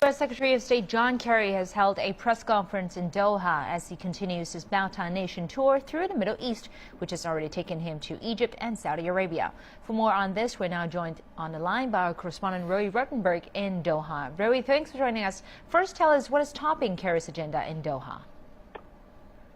U.S. Secretary of State John Kerry has held a press conference in Doha as he continues his multi-nation tour through the Middle East, which has already taken him to Egypt and Saudi Arabia. For more on this, we're now joined on the line by our correspondent Roee Ruttenberg in Doha. Roee, thanks for joining us. First, tell us what is topping Kerry's agenda in Doha.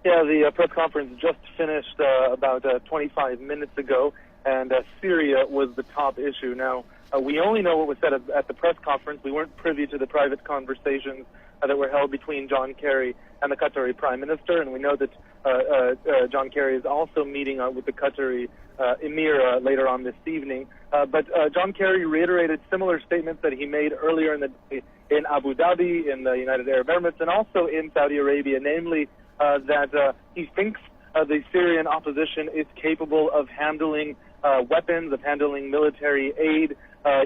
Yeah, the press conference just finished about 25 minutes ago, and Syria was the top issue. Now, we only know what was said at the press conference. We weren't privy to the private conversations that were held between John Kerry and the Qatari Prime Minister, and we know that John Kerry is also meeting with the Qatari Emir later on this evening. But John Kerry reiterated similar statements that he made earlier in the day in Abu Dhabi, in the United Arab Emirates, and also in Saudi Arabia, namely that he thinks the Syrian opposition is capable of handling weapons, of handling military aid.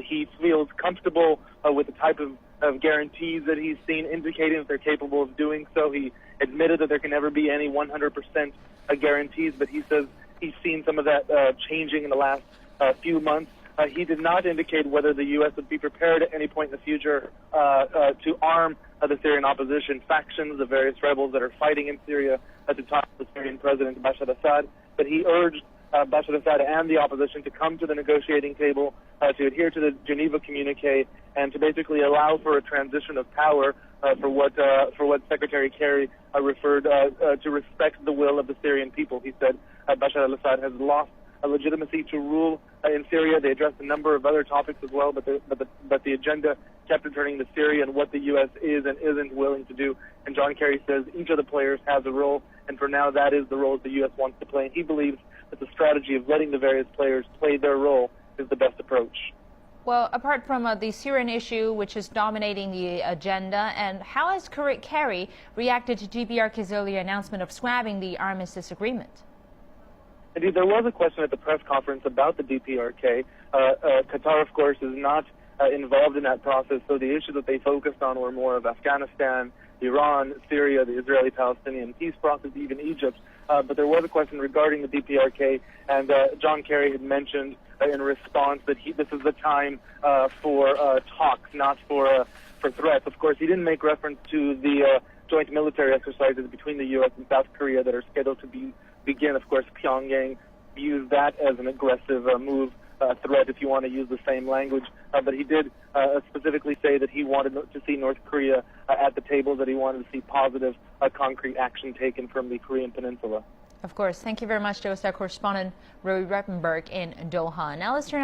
He feels comfortable with the type of guarantees that he's seen indicating that they're capable of doing so. He admitted that there can never be any 100% guarantees, but he says he's seen some of that changing in the last few months. He did not indicate whether the U.S. would be prepared at any point in the future to arm the Syrian opposition factions, the various rebels that are fighting in Syria at the time of the Syrian President Bashar al-Assad. But he urged Bashar al-Assad and the opposition to come to the negotiating table, to adhere to the Geneva communique, and to basically allow for a transition of power for what Secretary Kerry referred to respect the will of the Syrian people. He said Bashar al-Assad has lost legitimacy to rule in Syria. They addressed a number of other topics as well, but the agenda kept returning to Syria and what the U.S. is and isn't willing to do. And John Kerry says each of the players has a role, and for now that is the role the U.S. wants to play. And he believes that the strategy of letting the various players play their role is the best approach. Well, apart from the Syrian issue, which is dominating the agenda, and how has Kerry reacted to DPRK's earlier announcement of scrapping the armistice agreement? Indeed, there was a question at the press conference about the DPRK. Qatar, of course, is not involved in that process, so the issues that they focused on were more of Afghanistan, Iran, Syria, the Israeli-Palestinian peace process, even Egypt. But there was a question regarding the DPRK, and John Kerry had mentioned in response that this is the time for talks, not for threats. Of course, he didn't make reference to the joint military exercises between the U.S. and South Korea that are scheduled to begin. Of course, Pyongyang views that as an aggressive move, threat, if you want to use the same language. But he did specifically say that he wanted to see North Korea at the table, that he wanted to see positive, concrete action taken from the Korean Peninsula. Of course. Thank you very much to our correspondent Roee Ruttenberg in Doha. Now let's turn